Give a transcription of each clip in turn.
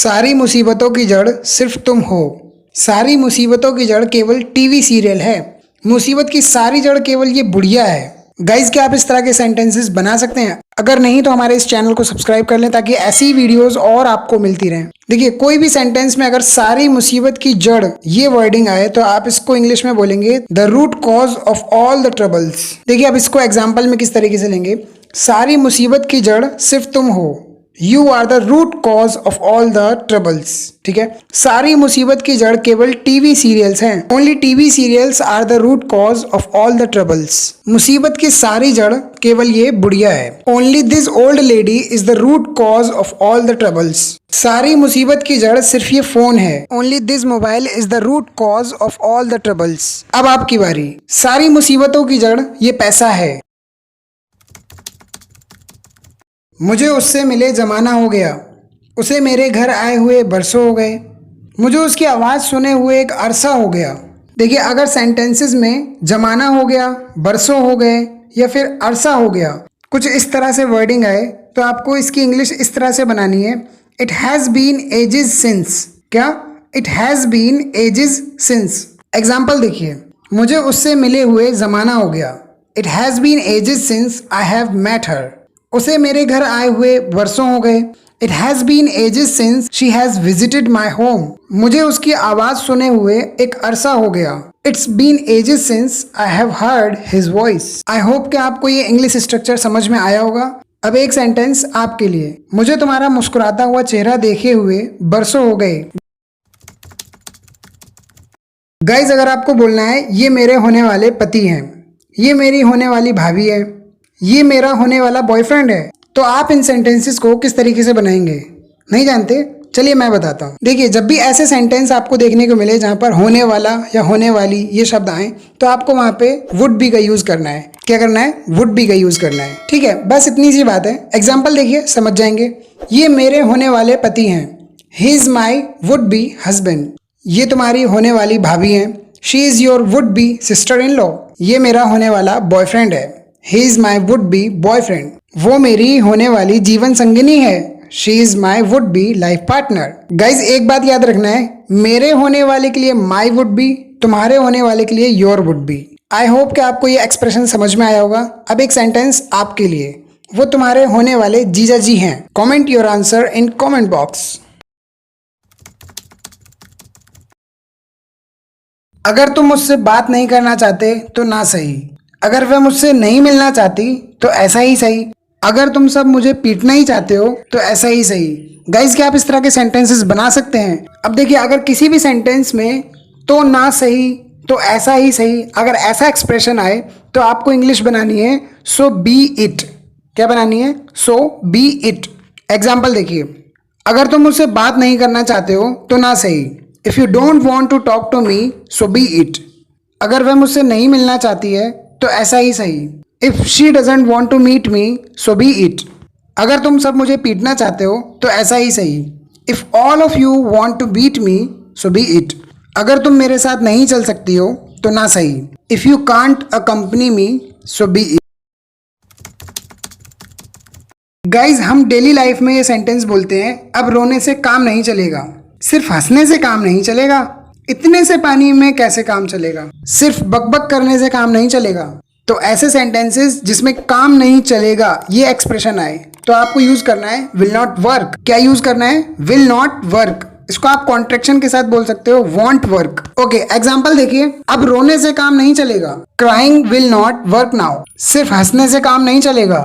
सारी मुसीबतों की जड़ सिर्फ तुम हो। सारी मुसीबतों की जड़ केवल टीवी सीरियल है। मुसीबत की सारी जड़ केवल ये बुढ़िया है। गाइज, क्या आप इस तरह के सेंटेंसेस बना सकते हैं? अगर नहीं तो हमारे इस चैनल को सब्सक्राइब कर लें ताकि ऐसी वीडियोस और आपको मिलती रहें। देखिए, कोई भी सेंटेंस में अगर सारी मुसीबत की जड़ ये वर्डिंग आए तो आप इसको इंग्लिश में बोलेंगे the root cause of all the troubles. देखिए, अब इसको एग्जाम्पल में किस तरीके से लेंगे। सारी मुसीबत की जड़ सिर्फ तुम हो। You are the root cause of all the troubles. ठीक है, सारी मुसीबत की जड़ केवल टीवी सीरियल्स हैं। Only TV serials are the root cause of all the troubles. मुसीबत की सारी जड़ केवल ये बुढ़िया है। Only this old lady is the root cause of all the troubles. सारी मुसीबत की जड़ सिर्फ ये फोन है। Only this mobile is the root cause of all the troubles. अब आपकी बारी। सारी मुसीबतों की जड़ ये पैसा है। मुझे उससे मिले जमाना हो गया। उसे मेरे घर आए हुए बरसों हो गए। मुझे उसकी आवाज़ सुने हुए एक अरसा हो गया। देखिए, अगर सेंटेंसेस में जमाना हो गया, बरसों हो गए या फिर अरसा हो गया, कुछ इस तरह से वर्डिंग आए तो आपको इसकी इंग्लिश इस तरह से बनानी है। It has been ages since. क्या? It has been ages since. Example देखिए, मुझे उससे मिले हुए जमाना हो गया। It has been ages since I have met her. उसे मेरे घर आए हुए वर्षों हो गए। It has been ages since she has visited my home. मुझे उसकी आवाज़ सुने हुए एक अरसा हो गया। It's been ages since I have heard his voice. I hope कि आपको ये इंग्लिश स्ट्रक्चर समझ में आया होगा। अब एक सेंटेंस आपके लिए। मुझे तुम्हारा मुस्कुराता हुआ चेहरा देखे हुए बरसों हो गए। गाइज, अगर आपको बोलना है ये मेरे होने वाले पति हैं, ये मेरी होने वाली भाभी है, ये मेरा होने वाला बॉयफ्रेंड है, तो आप इन सेंटेंसेस को किस तरीके से बनाएंगे? नहीं जानते? चलिए मैं बताता हूँ। देखिए, जब भी ऐसे सेंटेंस आपको देखने को मिले जहाँ पर होने वाला या होने वाली ये शब्द आए तो आपको वहाँ पे वुड बी का यूज करना है। क्या करना है? वुड बी का यूज करना है। ठीक है, बस इतनी सी बात है। एग्जाम्पल देखिए, समझ जाएंगे। ये मेरे होने वाले पति हैं। He is my would be husband. ये तुम्हारी होने वाली भाभी हैं। She is your would be sister in law. ये मेरा होने वाला बॉयफ्रेंड है। He is my would be boyfriend. वो मेरी होने वाली जीवन संगिनी है। She is my would be life partner. Guys, एक बात याद रखना है, मेरे होने वाले के लिए my would be, तुम्हारे होने वाले के लिए your would be. I hope कि आपको ये एक्सप्रेशन समझ में आया होगा। अब एक सेंटेंस आपके लिए। वो तुम्हारे होने वाले जीजा जी हैं। Comment your answer in comment box. अगर तुम मुझसे बात नहीं करना चाहते तो ना सही। अगर वह मुझसे नहीं मिलना चाहती तो ऐसा ही सही। अगर तुम सब मुझे पीटना ही चाहते हो तो ऐसा ही सही। गाइज, क्या आप इस तरह के सेंटेंसेस बना सकते हैं? अब देखिए, अगर किसी भी सेंटेंस में तो ना सही तो ऐसा ही सही, अगर ऐसा एक्सप्रेशन आए तो आपको इंग्लिश बनानी है सो बी इट। क्या बनानी है? सो बी इट। एग्जाम्पल देखिए, अगर तुम मुझसे बात नहीं करना चाहते हो तो ना सही। If you don't want to talk to me so be it. अगर वह मुझसे नहीं मिलना चाहती है तो ऐसा ही सही। If she doesn't want to meet me so be it. अगर तुम सब मुझे पीटना चाहते हो तो ऐसा ही सही। If all of you want to beat me so be it. अगर तुम मेरे साथ नहीं चल सकती हो तो ना सही। If you can't accompany me so be it. Guys, हम डेली लाइफ में ये सेंटेंस बोलते हैं, अब रोने से काम नहीं चलेगा, सिर्फ हंसने से काम नहीं चलेगा, इतने से पानी में कैसे काम चलेगा, सिर्फ बकबक करने से काम नहीं चलेगा। तो ऐसे सेंटेंसेस जिसमें काम नहीं चलेगा ये एक्सप्रेशन आए तो आपको यूज करना है विल नॉट वर्क। क्या यूज करना है? Will not work. इसको आप कॉन्ट्रैक्शन के साथ बोल सकते हो वॉन्ट वर्क। ओके, एग्जाम्पल देखिए। अब रोने से काम नहीं चलेगा। Crying will not work now. सिर्फ हंसने से काम नहीं चलेगा।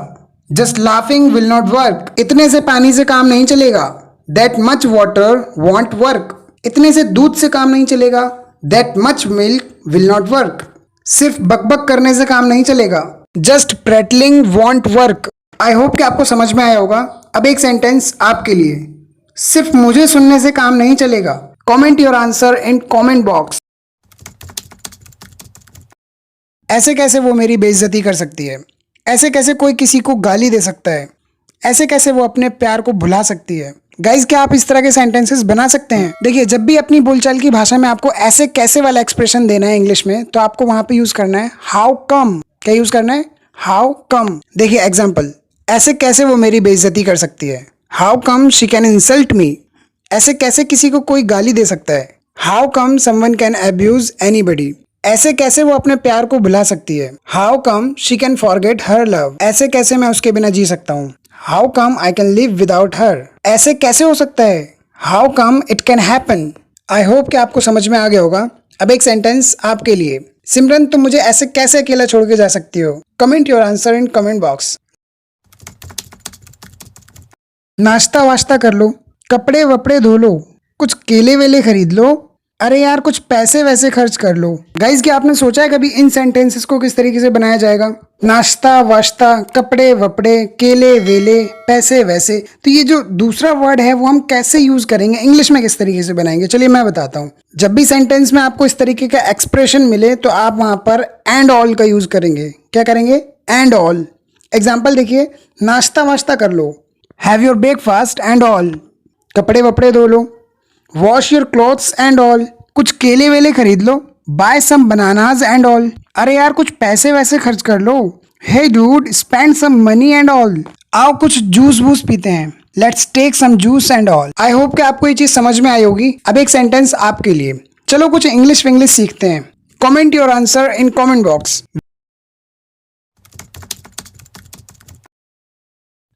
Just laughing will not work. इतने से पानी से काम नहीं चलेगा। That much water won't work. इतने से दूध से काम नहीं चलेगा। That much milk will not work. सिर्फ बकबक करने से काम नहीं चलेगा। Just prattling won't work. I hope कि आपको समझ में आया होगा। अब एक सेंटेंस आपके लिए। सिर्फ मुझे सुनने से काम नहीं चलेगा। Comment your answer in comment box. ऐसे कैसे वो मेरी बेइज्जती कर सकती है? ऐसे कैसे कोई किसी को गाली दे सकता है? ऐसे कैसे वो अपने प्यार को भुला सकती है? गाइज, क्या आप इस तरह के सेंटेंसेस बना सकते हैं? देखिए, जब भी अपनी बोलचाल की भाषा में आपको ऐसे कैसे वाला एक्सप्रेशन देना है इंग्लिश में, तो आपको वहां पे यूज करना है हाउ कम। क्या यूज करना है? How come. देखिए एग्जाम्पल, ऐसे कैसे वो मेरी बेइज्जती कर सकती है? How come she can insult me. ऐसे कैसे किसी को कोई गाली दे सकता है? How come someone can abuse anybody? ऐसे कैसे वो अपने प्यार को भुला सकती है? How come she can forget her love? ऐसे कैसे मैं उसके बिना जी सकता हूँ? How come I can live without her? ऐसे कैसे हो सकता है? How come it can happen? I hope कि आपको समझ में आ गया होगा। अब एक सेंटेंस आपके लिए। सिमरन, तुम मुझे ऐसे कैसे अकेला छोड़ के जा सकती हो? Comment your answer in comment box. नाश्ता वाश्ता कर लो, कपड़े वपड़े धो लो, कुछ केले वेले खरीद लो, अरे यार कुछ पैसे वैसे खर्च कर लो। गाइज, क्या आपने सोचा है कभी इन सेंटेंसेस को किस तरीके से बनाया जाएगा? नाश्ता वाश्ता, कपड़े वपड़े, केले वेले, पैसे वैसे। तो ये जो दूसरा वर्ड है वो हम कैसे यूज करेंगे, इंग्लिश में किस तरीके से बनाएंगे? चलिए मैं बताता हूँ। जब भी सेंटेंस में आपको इस तरीके का एक्सप्रेशन मिले तो आप वहां पर एंड ऑल का यूज करेंगे। क्या करेंगे? And all. एग्जाम्पल देखिए, नाश्ता वाश्ता कर लो, have your breakfast and all, कपड़े वपड़े धो लो, wash your clothes and all, कुछ केले वेले खरीद लो, buy some bananas and all, अरे यार कुछ पैसे वैसे खर्च कर लो, hey dude spend some money and all, आओ कुछ जूस वूस पीते हैं, let's take some juice and all. I hope कि आपको ये चीज समझ में आई होगी। अब एक सेंटेंस आपके लिए। चलो कुछ इंग्लिश विंग्लिश सीखते हैं। Comment your answer in comment box.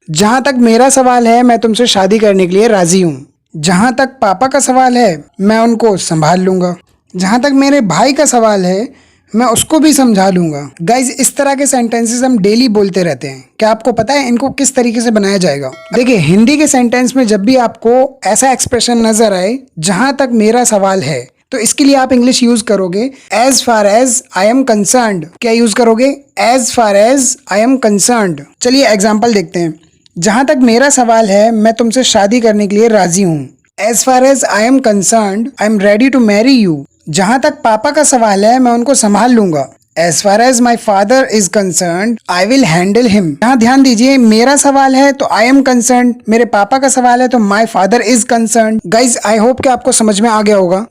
जहां तक मेरा सवाल है मैं तुमसे शादी करने के लिए राजी हूँ। जहां तक पापा का सवाल है मैं उनको संभाल लूंगा। जहां तक मेरे भाई का सवाल है मैं उसको भी समझा लूंगा। गाइज, इस तरह के सेंटेंसेस हम डेली बोलते रहते हैं। क्या आपको पता है इनको किस तरीके से बनाया जाएगा? देखिए, हिंदी के सेंटेंस में जब भी आपको ऐसा एक्सप्रेशन नजर आए, जहां तक मेरा सवाल है, तो इसके लिए आप इंग्लिश यूज करोगे as far as I am concerned. क्या यूज करोगे? As far as I am concerned. चलिए एग्जाम्पल देखते हैं। जहां तक मेरा सवाल है मैं तुमसे शादी करने के लिए राजी हूँ। As far as I am concerned I am ready to marry you. जहां तक पापा का सवाल है मैं उनको संभाल लूंगा। As far as my father is concerned I will handle him. यहाँ ध्यान दीजिए, मेरा सवाल है तो आई एम कंसर्न्ड, मेरे पापा का सवाल है तो माई father is concerned. Guys, I hope कि आपको समझ में आ गया होगा।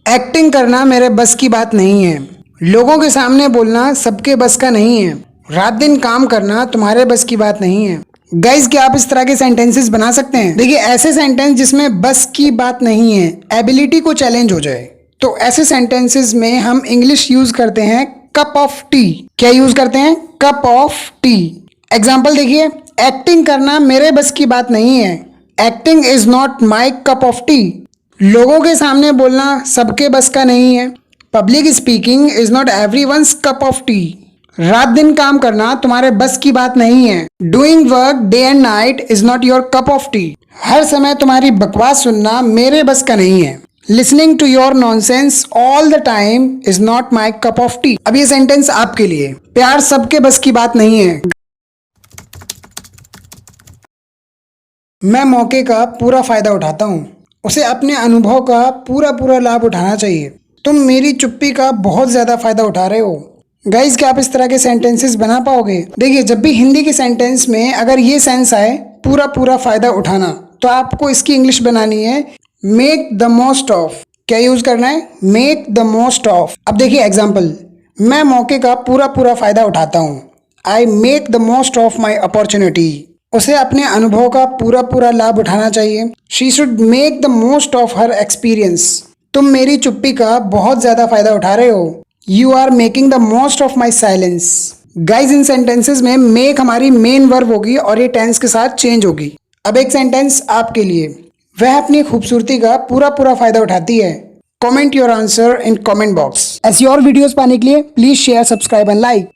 एक्टिंग करना मेरे बस की बात नहीं है। लोगों के सामने बोलना सबके बस का नहीं है। रात दिन काम करना तुम्हारे बस की बात नहीं है। गाइज, क्या आप इस तरह के सेंटेंसेस बना सकते हैं? देखिए, ऐसे सेंटेंस जिसमें बस की बात नहीं है, एबिलिटी को चैलेंज हो जाए, तो ऐसे सेंटेंसेस में हम इंग्लिश यूज करते हैं कप ऑफ टी। क्या यूज करते हैं? Cup of T. एग्जाम्पल देखिए, एक्टिंग करना मेरे बस की बात नहीं है। Acting is not my cup of T. लोगों के सामने बोलना सबके बस का नहीं है। Public speaking is not everyone's cup of T. रात दिन काम करना तुम्हारे बस की बात नहीं है। Doing work day and night is not your cup of tea. हर समय तुम्हारी बकवास सुनना मेरे बस का नहीं है। Listening to your nonsense all the time is not my cup of tea. अब ये सेंटेंस आपके लिए। प्यार सबके बस की बात नहीं है। मैं मौके का पूरा फायदा उठाता हूँ। उसे अपने अनुभव का पूरा लाभ उठाना चाहिए। तुम मेरी चुप्पी का बहुत ज्यादा फायदा उठा रहे हो। गाइज, क्या आप इस तरह के सेंटेंसेस बना पाओगे? देखिए, जब भी हिंदी के सेंटेंस में अगर ये सेंस आए पूरा फायदा उठाना, तो आपको इसकी इंग्लिश बनानी है मेक द मोस्ट ऑफ। क्या यूज करना है? Make the most of. अब देखिए एग्जाम्पल, मैं मौके का पूरा फायदा उठाता हूँ। I make the most of my opportunity. उसे अपने अनुभव का पूरा लाभ उठाना चाहिए। She should make the most of her experience. तुम मेरी चुप्पी का बहुत ज्यादा फायदा उठा रहे हो। You are making the most of my silence. Guys, इन सेंटेंसेस में मेक हमारी मेन वर्ब होगी और ये टेंस के साथ चेंज होगी। अब एक सेंटेंस आपके लिए। वह अपनी खूबसूरती का पूरा फायदा उठाती है। Comment your answer in comment box. ऐसी और वीडियोस पाने के लिए please share, subscribe and like.